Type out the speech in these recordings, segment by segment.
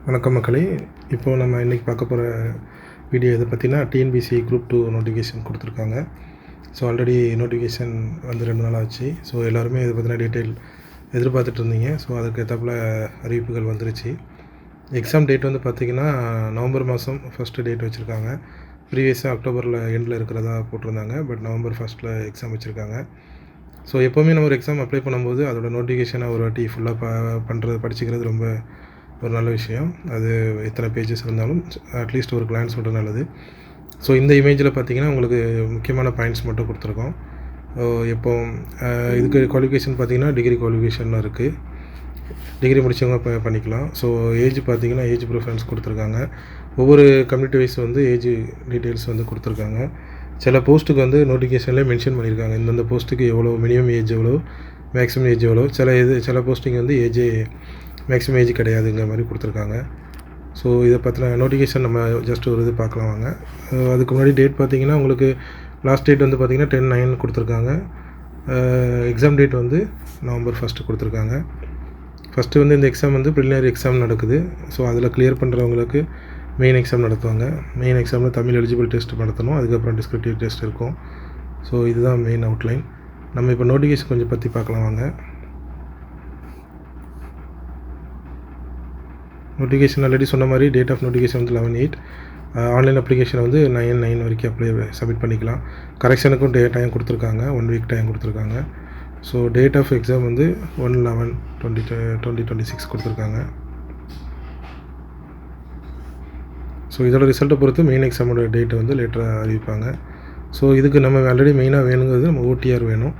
வணக்கம் மக்களே. இப்போது நம்ம இன்றைக்கி பார்க்க போகிற வீடியோ எதை பற்றினா டிஎன்பிஎஸ்சி குரூப் 2 நோட்டிஃபிகேஷன் கொடுத்துருக்காங்க. ஸோ ஆல்ரெடி நோட்டிஃபிகேஷன் வந்து 2 நாள் ஆச்சு. ஸோ எல்லாருமே இதை பற்றின டீட்டெயில் எதிர்பார்த்துட்டு இருந்தீங்க. ஸோ அதுக்கு ஏற்றாப்புல அறிவிப்புகள் வந்துருச்சு. எக்ஸாம் டேட் வந்து பார்த்திங்கன்னா நவம்பர் மாதம் ஃபஸ்ட்டு டேட் வச்சுருக்காங்க. ப்ரீவியஸாக அக்டோபரில் எண்டில் இருக்கிறதா போட்டிருந்தாங்க. பட் நவம்பர் ஃபஸ்ட்டில் எக்ஸாம் வச்சுருக்காங்க. ஸோ எப்போவுமே நம்ம ஒரு எக்ஸாம் அப்ளை பண்ணும்போது அதோட நோட்டிஃபிகேஷனை ஒரு வாட்டி ஃபுல்லாக படிச்சுக்கிறது ரொம்ப ஒரு நல்ல விஷயம். அது எத்தனை பேஜஸ் இருந்தாலும் அட்லீஸ்ட் ஒரு கிளான்ஸ் மட்டும் நல்லது. ஸோ இந்த இமேஜில் பார்த்தீங்கன்னா உங்களுக்கு முக்கியமான பாயிண்ட்ஸ் மட்டும் கொடுத்துருக்கோம். இப்போ இதுக்கு குவாலிஃபிகேஷன் பார்த்தீங்கன்னா டிகிரி குவாலிஃபிகேஷன் இருக்குது. டிகிரி முடித்தவங்க பண்ணிக்கலாம். ஸோ ஏஜ் பார்த்தீங்கன்னா ஏஜ் ப்ரிஃபரன்ஸ் கொடுத்துருக்காங்க. ஒவ்வொரு கம்யூனிட்டி வைஸ் வந்து ஏஜ் டீட்டெயில்ஸ் வந்து கொடுத்துருக்காங்க. சில போஸ்ட்டுக்கு வந்து நோட்டிஃபிகேஷன்லேயே மென்ஷன் பண்ணியிருக்காங்க. இந்தந்த போஸ்ட்டுக்கு எவ்வளோ மினிமம் ஏஜ் எவ்வளோ, மேக்ஸிமம் ஏஜ் எவ்வளோ. சில போஸ்டிங் வந்து ஏஜே மேக்ஸிமம் ஏஜ் கிடையாதுங்கிற மாதிரி கொடுத்துருக்காங்க. ஸோ இதை பற்றின நோட்டிஃபிகேஷன் நம்ம ஜஸ்ட் ஒரு இது பார்க்கலாம் வாங்க. அதுக்கு முன்னாடி டேட் பார்த்திங்கன்னா உங்களுக்கு லாஸ்ட் டேட் வந்து பார்த்திங்கன்னா 10/9 கொடுத்துருக்காங்க. எக்ஸாம் டேட் வந்து நவம்பர் 1 கொடுத்துருக்காங்க. ஃபஸ்ட்டு வந்து இந்த எக்ஸாம் வந்து ப்ரிலிமினரி எக்ஸாம் நடக்குது. ஸோ அதில் கிளியர் பண்ணுறவங்களுக்கு மெயின் எக்ஸாம் நடத்துவாங்க. மெயின் எக்ஸாமில் தமிழ் எலிஜிபிள் டெஸ்ட் நடத்தணும். அதுக்கப்புறம் டிஸ்கிரிப்டிவ் டெஸ்ட் இருக்கும். ஸோ இதுதான் மெயின் அவுட்லைன். நம்ம இப்போ நோட்டிஃபிகேஷன் கொஞ்சம் பற்றி பார்க்கலாம் வாங்க. நோட்டிஃபிகேஷன் ஆல்ரெடி சொன்ன மாதிரி டேட் ஆஃப் நோட்டிஃபிகேஷன் வந்து 11/8. ஆன்லைன் அப்ளிகேஷன் வந்து 9/9 வரைக்கும் சப்மிட் பண்ணிக்கலாம். கரெக்ஷனுக்கும் டைம் கொடுத்துருக்காங்க. 1 வீக் டைம் கொடுத்துருக்காங்க. ஸோ டேட் ஆஃப் எக்ஸாம் வந்து 1/11/2026 கொடுத்துருக்காங்க. ஸோ இதோட ரிசல்ட்டை பொறுத்து மெயின் எக்ஸாமோட டேட்டை வந்து லேட்டராக அறிவிப்பாங்க. ஸோ இதுக்கு நம்ம ஆல்ரெடி மெயினாக வேணுங்கிறது நம்ம ஓடிஆர் வேணும்.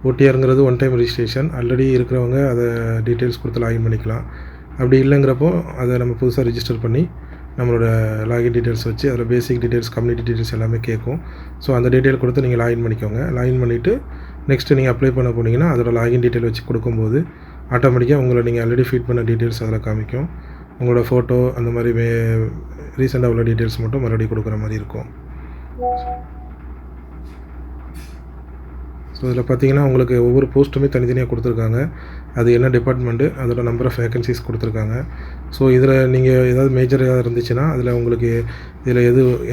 ஓடிஆருங்கிறது ஒன் டைம் ரிஜிஸ்ட்ரேஷன். ஆல்ரெடி இருக்கிறவங்க அதை டீட்டெயில்ஸ் கொடுத்து லாகின் பண்ணிக்கலாம். அப்படி இல்லைங்கிறப்போ அதை நம்ம புதுசாக ரிஜிஸ்டர் பண்ணி நம்மளோட லாகின் டீட்டெயில்ஸ் வச்சு அதில் பேசிக் டீட்டெயில்ஸ், கம்யூனிட்டி டீட்டெயில்ஸ் எல்லாமே கேட்கும். ஸோ அந்த டீட்டெயில் கொடுத்து நீங்கள் லாகின் பண்ணிக்கோங்க. லாகின் பண்ணிவிட்டு நெக்ஸ்ட்டு நீங்கள் அப்ளை பண்ண போனீங்கன்னா அதோட லாகின் டீட்டெயில் வச்சு கொடுக்கும்போது ஆட்டோமேட்டிக்காக உங்களை நீங்கள் ஆல்ரெடி ஃபீட் பண்ண டீட்டெயில்ஸ் அதில் காமிக்கும். உங்களோட ஃபோட்டோ அந்த மாதிரி ரீசெண்டாக உள்ள டீட்டெயில்ஸ் மட்டும் மறுபடியும் கொடுக்குற மாதிரி இருக்கும். ஸோ இதில் பார்த்தீங்கன்னா உங்களுக்கு ஒவ்வொரு போஸ்ட்டுமே தனித்தனியாக கொடுத்துருக்காங்க. அது என்ன டிபார்ட்மெண்ட்டு, அதோட நம்பர் ஆஃப் வேகன்சிஸ் கொடுத்துருக்காங்க. ஸோ இதில் நீங்கள் ஏதாவது மேஜர் ஏதாவது இருந்துச்சுன்னா அதில் உங்களுக்கு இதில்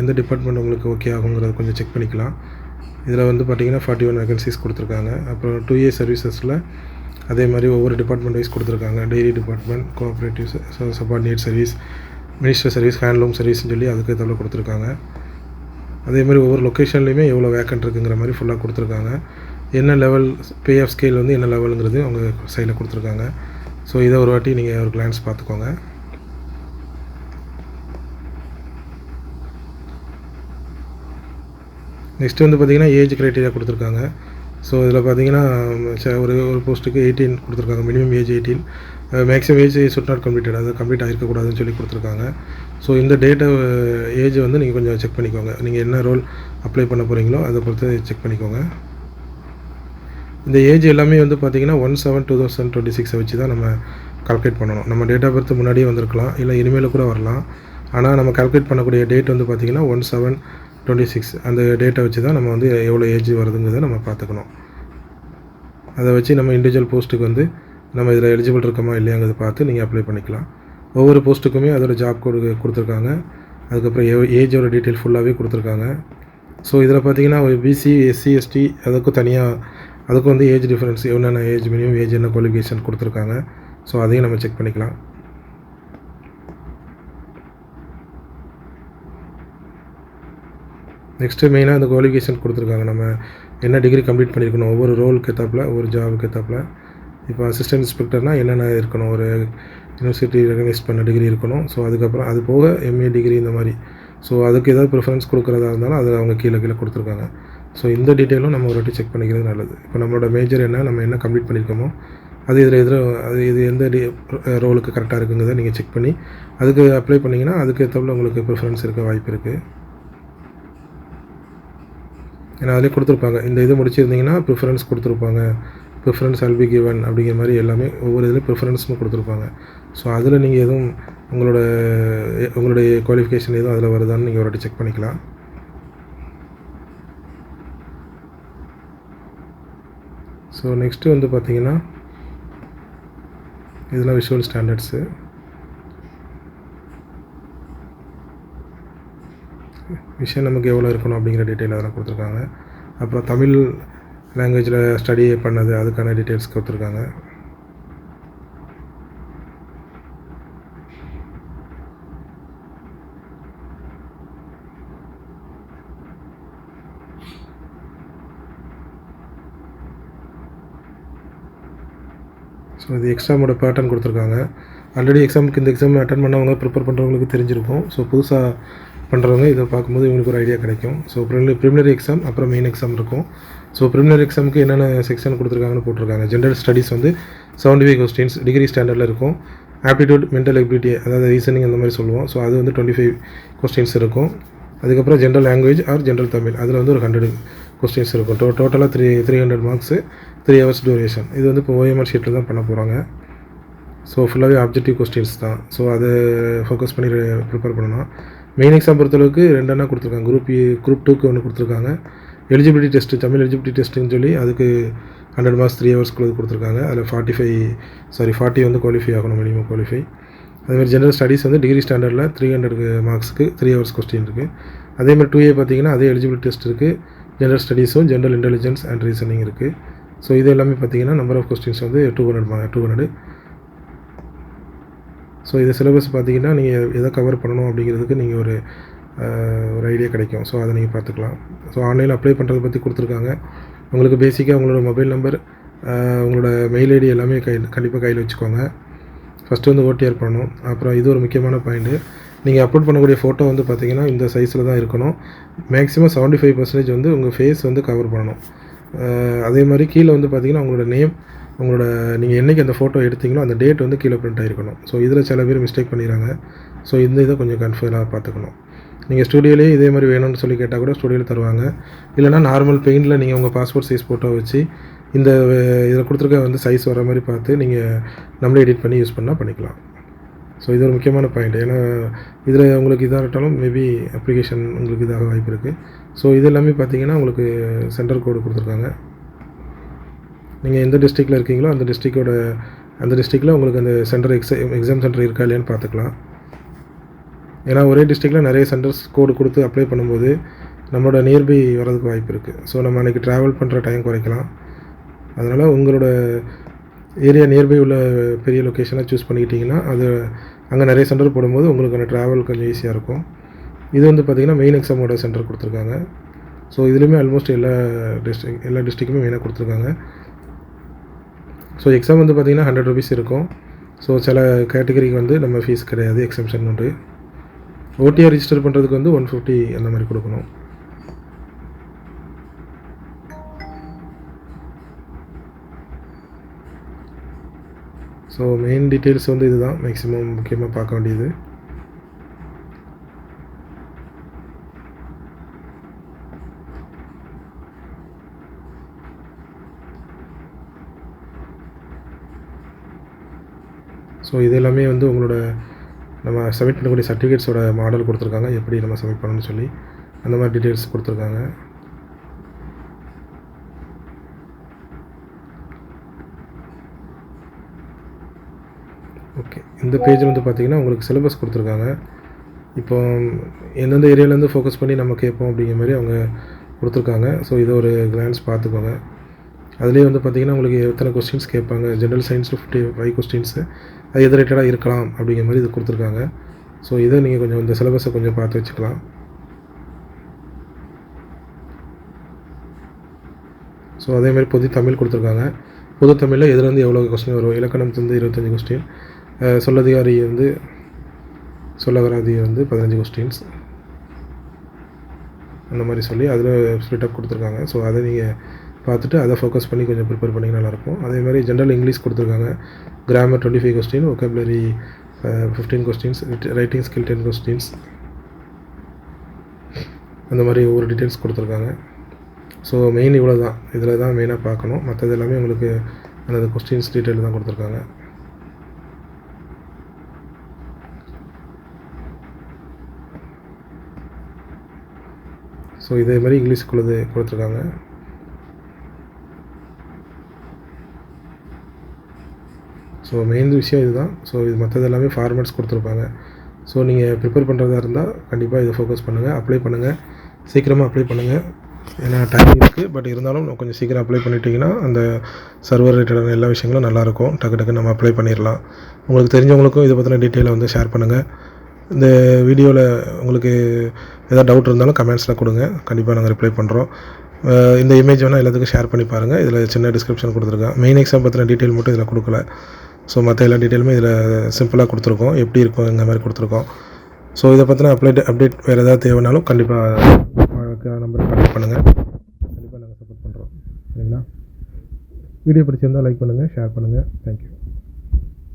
எந்த டிபார்ட்மெண்ட் உங்களுக்கு ஓகே ஆகுங்கிறத கொஞ்சம் செக் பண்ணிக்கலாம். இதில் வந்து பார்த்திங்கன்னா 41 வேகன்சிஸ் கொடுத்துருக்காங்க. அப்புறம் 2 இயர் சர்வீசஸில் அதே மாதிரி ஒவ்வொரு டிபார்ட்மெண்ட் வைஸ் கொடுத்துருக்காங்க. Dairy department, cooperative, subordinate service, minister service, handloom சர்வீஸ்னு சொல்லி அதுக்கு ஏற்றாப்புல கொடுத்துருக்காங்க. அதே மாதிரி ஒவ்வொரு லொக்கேஷன்லேயுமே எவ்வளோ வேக்கண்ட் இருக்குங்கிற மாதிரி ஃபுல்லாக கொடுத்துருக்காங்க. என்ன லெவல் பே ஆஃப் ஸ்கேல் வந்து என்ன லெவலுங்கிறது அவங்க சைடில் கொடுத்துருக்காங்க. ஸோ இதை ஒரு வாட்டி நீங்கள் ஒரு கிளான்ஸ் பார்த்துக்கோங்க. நெக்ஸ்ட்டு வந்து பார்த்திங்கன்னா ஏஜ் க்ரைட்டீரியா கொடுத்துருக்காங்க. ஸோ இதில் பார்த்தீங்கன்னா ஒரு போஸ்ட்டுக்கு 18 கொடுத்துருக்காங்க. Minimum age 18, maximum age should not completed, அது கம்ப்ளீட் ஆகிருக்கக்கூடாதுன்னு சொல்லி கொடுத்துருக்காங்க. ஸோ இந்த டேட்டா ஏஜ் வந்து நீங்கள் கொஞ்சம் செக் பண்ணிக்கோங்க. நீங்கள் என்ன ரோல் அப்ளை பண்ண போகிறீங்களோ அதை பொறுத்து செக் பண்ணிக்கோங்க. இந்த ஏஜ் எல்லாமே வந்து பார்த்திங்கன்னா 1/7/2026 வச்சு தான் நம்ம கால்குலேட் பண்ணணும். நம்ம டேட் ஆஃப் பர்த் முன்னாடியே வந்திருக்கலாம், இல்லை இனிமேல் கூட வரலாம். ஆனால் நம்ம கால்குலேட் பண்ணக்கூடிய டேட் வந்து பார்த்திங்கன்னா 1/7/26 அந்த டேட்டை வச்சு தான் நம்ம வந்து எவ்வளோ ஏஜ் வருதுங்கிறத நம்ம பார்த்துக்கணும். அதை வச்சு நம்ம இண்டிவிஜுவல் போஸ்ட்டுக்கு வந்து நம்ம இதில் எலிஜிபிள் இருக்கோமா இல்லையாங்கிறத பார்த்து நீங்கள் அப்ளை பண்ணிக்கலாம். ஒவ்வொரு போஸ்ட்டுக்குமே அதோட ஜாப் கோடு கொடுத்துருக்காங்க. அதுக்கப்புறம் ஏஜோட டீட்டெயில் ஃபுல்லாகவே கொடுத்துருக்காங்க. ஸோ இதில் பார்த்திங்கன்னா பிசி, எஸ்சி, எஸ்டி அதுக்கும் வந்து ஏஜ் டிஃப்ரென்ஸ், என்னென்ன ஏஜ், மினிமம் ஏஜ், என்ன குவாலிஃபிகேஷன் கொடுத்துருக்காங்க. ஸோ அதையும் நம்ம செக் பண்ணிக்கலாம். நெக்ஸ்ட்டு மெயினாக அந்த குவாலிஃபிகேஷன் கொடுத்துருக்காங்க. நம்ம என்ன டிகிரி கம்ப்ளீட் பண்ணியிருக்கணும், ஒவ்வொரு ரோலுக்கு ஏற்றாப்புல, ஒவ்வொரு ஜாபுக்கு ஏற்றாப்புல. இப்போ அசிஸ்டன்ட் இன்ஸ்பெக்டர்னால் என்னென்ன இருக்கணும், ஒரு யூனிவர்சிட்டி ரெகனைஸ் பண்ண டிகிரி இருக்கணும். ஸோ அதுக்கப்புறம் அது போக எம்ஏ டிகிரி இந்த மாதிரி. ஸோ அதுக்கு ஏதாவது ப்ரிஃபரன்ஸ் கொடுக்குறதா இருந்தாலும் அதை அவங்க கீழே கொடுத்துருக்காங்க. ஸோ இந்த டீட்டெயிலும் நம்ம ஒரு வாட்டி செக் பண்ணிக்கிறது நல்லது. இப்போ நம்மளோட மேஜர் என்ன, நம்ம என்ன கம்ப்ளீட் பண்ணியிருக்கோமோ அது இது எந்த ரோலுக்கு கரெக்டாக இருக்குங்கிறத நீங்கள் செக் பண்ணி அதுக்கு அப்ளை பண்ணிங்கன்னா அதுக்கு ஏற்றப்பல உங்களுக்கு ப்ரிஃபரன்ஸ் இருக்க வாய்ப்பு இருக்குது. ஏன்னா அதிலே கொடுத்துருப்பாங்க, இந்த இது முடிச்சிருந்தீங்கன்னா ப்ரிஃபரன்ஸ் கொடுத்துருப்பாங்க, ப்ரிஃபரன்ஸ் ஆல் பி கிவன் அப்படிங்கிற மாதிரி எல்லாமே ஒவ்வொரு இதுலேயும் ப்ரிஃபரன்ஸும் கொடுத்துருப்பாங்க. ஸோ அதில் நீங்கள் எதுவும் உங்களுடைய குவாலிஃபிகேஷன் எதுவும் அதில் வருதான்னு நீங்கள் ஒரு வாட்டி செக் பண்ணிக்கலாம். ஸோ நெக்ஸ்ட்டு வந்து பார்த்திங்கன்னா இதெல்லாம் விஷுவல் ஸ்டாண்டர்ட்ஸு. விஷயம் நமக்கு எவ்வளோ இருக்கணும் அப்படிங்கிற டீட்டெயில் அதெல்லாம் கொடுத்துருக்காங்க. அப்புறம் தமிழ் லாங்குவேஜில் ஸ்டடி பண்ணது அதுக்கான டீட்டெயில்ஸ் கொடுத்துருக்காங்க. ஸோ இது எக்ஸாமோட பேட்டர்ன் கொடுத்துருக்காங்க. ஆல்ரெடி இந்த எக்ஸாம் அட்டன் பண்ணவங்க ப்ரிப்பேர் பண்ணுறவங்களுக்கு தெரிஞ்சிருக்கும். ஸோ புதுசாக பண்ணுறவங்க இதை பார்க்கும்போது இவங்களுக்கு ஒரு ஐடியா கிடைக்கும். ஸோ ப்ரிலிமினரி எக்ஸாம் அப்புறம் மெயின் எக்ஸாம் இருக்கும். ஸோ ப்ரிலிமினரி எக்ஸாமுக்கு என்னென்ன செக்ஷன் கொடுத்துருக்காங்கன்னு போட்டிருக்காங்க. ஜென்ரல் ஸ்டடீஸ் வந்து 75 கொஸ்டின்ஸ் டிகிரி ஸ்டாண்டர்டில் இருக்கும். ஆப்டிடியூட், மென்டல் எபிலிட்டி, அதாவது ரீசனிங் அந்த மாதிரி சொல்லுவோம். ஸோ அது வந்து 25 கொஸ்டின்ஸ் இருக்கும். அதுக்கப்புறம் general language or general Tamil அதில் வந்து ஒரு 100 கொஸ்டின்ஸ் இருக்கும். டோட்டலாக 300 மார்க்ஸு, 3 ஹவர்ஸ் டியூரேஷன். இது வந்து இப்போ OMR ஷீட்டில் தான் பண்ண போகிறாங்க. ஸோ ஃபுல்லாகவே ஆப்ஜெக்டிவ் கொஸ்டின்ஸ் தான். ஸோ அதை ஃபோக்கஸ் பண்ணி ப்ரிப்பேர் பண்ணணும். மெயின் எக்ஸாம் பொறுத்தளவுக்கு 2 கொடுத்துருக்காங்க. குரூப் 2க்கு ஒன்று கொடுத்துருக்காங்க. எலிஜிபிலிட்டி டெஸ்ட்டு, தமிழ் எலிஜிபிலிட்டி டெஸ்ட்டுன்னு சொல்லி அதுக்கு 100 மார்க்ஸ் 3 ஹவர்ஸ்க்குள்ளது கொடுத்துருக்காங்க. அதில் 40 வந்து குவாலிஃபை ஆகணும், மினிமம் குவாலிஃபை. அதேமாதிரி ஜென்ரல் ஸ்டடீஸ் வந்து டிகிரி ஸ்டாண்டர்டில் 300 மார்க்ஸ்க்கு 3 ஹவர்ஸ் கொஸ்டின் இருக்குது. அதேமாதிரி 2A பார்த்தீங்கன்னா அதே எலிஜிபிலிட்டி டெஸ்ட் இருக்குது. ஜென்ரல் ஸ்டடீஸும் ஜென்ரல் இன்டெலிஜென்ஸ் அண்ட் ரீசனிங் இருக்குது. ஸோ இது எல்லாமே பார்த்தீங்கன்னா நம்பர் ஆஃப் கொஸ்டின்ஸ் வந்து 200. ஸோ இது சிலபஸ் பார்த்தீங்கன்னா நீங்கள் எதை கவர் பண்ணணும் அப்படிங்கிறதுக்கு நீங்கள் ஒரு ஐடியா கிடைக்கும். ஸோ அதை நீங்கள் பார்த்துக்கலாம். ஸோ ஆன்லைனில் அப்ளை பண்ணுறதை பற்றி கொடுத்துருக்காங்க. உங்களுக்கு பேசிக்காக உங்களோட மொபைல் நம்பர், உங்களோட மெயில் ஐடி எல்லாமே கண்டிப்பாக கையில் வச்சுக்கோங்க. ஃபஸ்ட்டு வந்து OTR பண்ணணும். அப்புறம் இது ஒரு முக்கியமான பாயிண்ட்டு, நீங்கள் அப்லோட் பண்ணக்கூடிய ஃபோட்டோ வந்து பார்த்திங்கன்னா இந்த சைஸில் தான் இருக்கணும். மேக்ஸிமம் 75% வந்து உங்கள் ஃபேஸ் வந்து கவர் பண்ணணும். அதே மாதிரி கீழே வந்து பார்த்திங்கன்னா உங்களோட நேம், நீங்கள் என்றைக்கு அந்த ஃபோட்டோ எடுத்தீங்களோ அந்த டேட் வந்து கீழே பிரிண்ட் ஆகிருக்கணும். ஸோ இதில் சில பேர் மிஸ்டேக் பண்ணிடுறாங்க. ஸோ இதை கொஞ்சம் கன்ஃபார்மாக பார்த்துக்கணும். நீங்கள் ஸ்டூடியோலேயே இதே மாதிரி வேணும்னு சொல்லி கேட்டால் கூட ஸ்டூடியோவில் தருவாங்க. இல்லைனா நார்மல் பெயிண்டில் நீங்கள் உங்கள் பாஸ்போர்ட் சைஸ் ஃபோட்டோ வச்சு இதில் கொடுத்துருக்க வந்து சைஸ் வர மாதிரி பார்த்து நீங்கள் நம்மளே எடிட் பண்ணி யூஸ் பண்ணிக்கலாம். ஸோ இது ஒரு முக்கியமான பாயிண்ட். ஏன்னா இதில் உங்களுக்கு இதாகட்டாலும் மேபி அப்ளிகேஷன் உங்களுக்கு இதாக வாய்ப்பு இருக்குது. ஸோ இது எல்லாமே பார்த்தீங்கன்னா உங்களுக்கு சென்டர் கோடு கொடுத்துருக்காங்க. நீங்கள் எந்த டிஸ்ட்ரிக்டில் இருக்கீங்களோ அந்த டிஸ்ட்ரிக்டில் உங்களுக்கு அந்த எக்ஸாம் சென்டர் இருக்கா இல்லையான்னு பார்த்துக்கலாம். ஏன்னா ஒரே டிஸ்ட்ரிக்டில் நிறைய சென்டர்ஸ் கோடு கொடுத்து அப்ளை பண்ணும்போது நம்மளோட நியர்பை வரதுக்கு வாய்ப்பு இருக்குது. ஸோ நம்ம அன்றைக்கி ட்ராவல் பண்ணுற டைம் குறைக்கலாம். அதனால் உங்களோட ஏரியா நியர்பை உள்ள பெரிய லொக்கேஷனாக சூஸ் பண்ணிக்கிட்டிங்கன்னா அது அங்கே நிறைய சென்டர் போடும்போது உங்களுக்கான ட்ராவல் கொஞ்சம் ஈஸியாக இருக்கும். இது வந்து பார்த்திங்கன்னா மெயின் எக்ஸாமோட சென்டர் கொடுத்துருக்காங்க. ஸோ இதுலேயுமே ஆல்மோஸ்ட் எல்லா டிஸ்ட்ரிக்குமே மெயினாக கொடுத்துருக்காங்க. ஸோ எக்ஸாம் வந்து பார்த்திங்கன்னா 100 rupees இருக்கும். ஸோ சில கேட்டகரிக்கு வந்து நம்ம ஃபீஸ் கிடையாது, எக்ஸம்ஷன் உண்டு. OTR ரிஜிஸ்டர் பண்ணுறதுக்கு வந்து 150 அந்த மாதிரி கொடுக்கணும். ஸோ மெயின் டீட்டெயில்ஸ் வந்து இதுதான் மேக்ஸிமம் முக்கியமாக பார்க்க வேண்டியது. ஸோ இது எல்லாமே வந்து உங்களோட நம்ம சப்மிட் பண்ணக்கூடிய சர்டிஃபிகேட்ஸோட மாடல் கொடுத்துருக்காங்க, எப்படி நம்ம சப்மிட் பண்ணணும்னு சொல்லி அந்த மாதிரி டீட்டெயில்ஸ் கொடுத்துருக்காங்க. ஓகே, இந்த பேஜில் வந்து பார்த்திங்கன்னா உங்களுக்கு சிலபஸ் கொடுத்துருக்காங்க. இப்போ எந்தெந்த ஏரியாவிலேருந்து ஃபோக்கஸ் பண்ணி நம்ம கேட்போம் அப்படிங்கிற மாதிரி அவங்க கொடுத்துருக்காங்க. ஸோ இதை ஒரு கிளான்ஸ் பார்த்துக்கோங்க. அதுலேயே வந்து பார்த்திங்கன்னா உங்களுக்கு எத்தனை கொஸ்டின்ஸ் கேட்பாங்க. ஜென்ரல் சயின்ஸில் 55 கொஸ்டின்ஸு, அது எது ரிலேட்டடாக இருக்கலாம் அப்படிங்கிற மாதிரி இது கொடுத்துருக்காங்க. ஸோ இதை நீங்கள் கொஞ்சம் இந்த சிலபஸை கொஞ்சம் பார்த்து வச்சுக்கலாம். ஸோ அதேமாதிரி பொது தமிழ் கொடுத்துருக்காங்க. பொது தமிழில் எதுலேருந்து எவ்வளோ கொஸ்டின் வரும். இலக்கணத்துலேருந்து 25 கொஸ்டின், சொல்லகராதி வந்து 15 கொஸ்டின்ஸ் அந்த மாதிரி சொல்லி அதில் ஸ்ப்ளிட்டப் கொடுத்துருக்காங்க. ஸோ அதை நீங்கள் பார்த்துட்டு அதை ஃபோக்கஸ் பண்ணி கொஞ்சம் ப்ரிப்பேர் பண்ணிங்கன்னா நல்லாயிருக்கும். அதேமாதிரி ஜென்ரல் இங்கிலீஷ் கொடுத்துருக்காங்க. Grammar 25 question, vocabulary 15 questions, writing skill 10 questions, அந்த மாதிரி ஒவ்வொரு டீட்டெயில்ஸ் கொடுத்துருக்காங்க. ஸோ மெயின் இவ்வளோ தான், இதில் தான் மெயினாக பார்க்கணும். மற்றது எல்லாமே உங்களுக்கு அந்த கொஸ்டின்ஸ் டீட்டெயில் தான் கொடுத்துருக்காங்க. ஸோ இதே மாதிரி இங்கிலீஷ்குள்ளது கொடுத்துருக்காங்க. ஸோ மெயின் விஷயம் இதுதான். ஸோ இது மற்றது எல்லாமே ஃபார்மேட்ஸ் கொடுத்துருப்பாங்க. ஸோ நீங்கள் ப்ரிப்பேர் பண்ணுறதா இருந்தால் கண்டிப்பாக இதை ஃபோக்கஸ் பண்ணுங்கள், அப்ளை பண்ணுங்கள், சீக்கிரமாக அப்ளை பண்ணுங்கள். ஏன்னா டைம் இருக்குது, பட் இருந்தாலும் கொஞ்சம் சீக்கிரம் அப்ளை பண்ணிட்டீங்கன்னா அந்த சர்வர் ரிலேட்டடான எல்லா விஷயங்களும் நல்லாயிருக்கும். டக்கு டக்குன்னு நம்ம அப்ளை பண்ணிடலாம். உங்களுக்கு தெரிஞ்சவங்களுக்கும் இதை பற்றின டீட்டெயிலை வந்து ஷேர் பண்ணுங்கள். இந்த வீடியோவில் உங்களுக்கு எதாவது டவுட் இருந்தாலும் கமெண்ட்ஸில் கொடுங்க, கண்டிப்பாக நாங்கள் ரிப்ளை பண்ணுறோம். இந்த இமேஜ் வேணால் எல்லாத்துக்கும் ஷேர் பண்ணி பாருங்கள். இதில் சின்ன டிஸ்கிரிப்ஷன் கொடுத்துருக்கேன். மெயின் எக்ஸாம் பற்றின டீட்டெயில் மட்டும் இதில் கொடுக்கல. ஸோ மற்ற எல்லா டீட்டெயிலுமே இதில் சிம்பிளாக கொடுத்துருக்கோம், எப்படி இருக்கும் இந்த மாதிரி கொடுத்துருக்கோம். ஸோ இதை பற்றின அப்டேட் வேறு ஏதாவது தேவைனாலும் கண்டிப்பாக நம்பரை கான்டாக்ட் பண்ணுங்கள், கண்டிப்பாக நாங்கள் சப்போர்ட் பண்ணுறோம். சரிங்களா? வீடியோ பிடிச்சிருந்தால் லைக் பண்ணுங்கள், ஷேர் பண்ணுங்கள். தேங்க்யூ.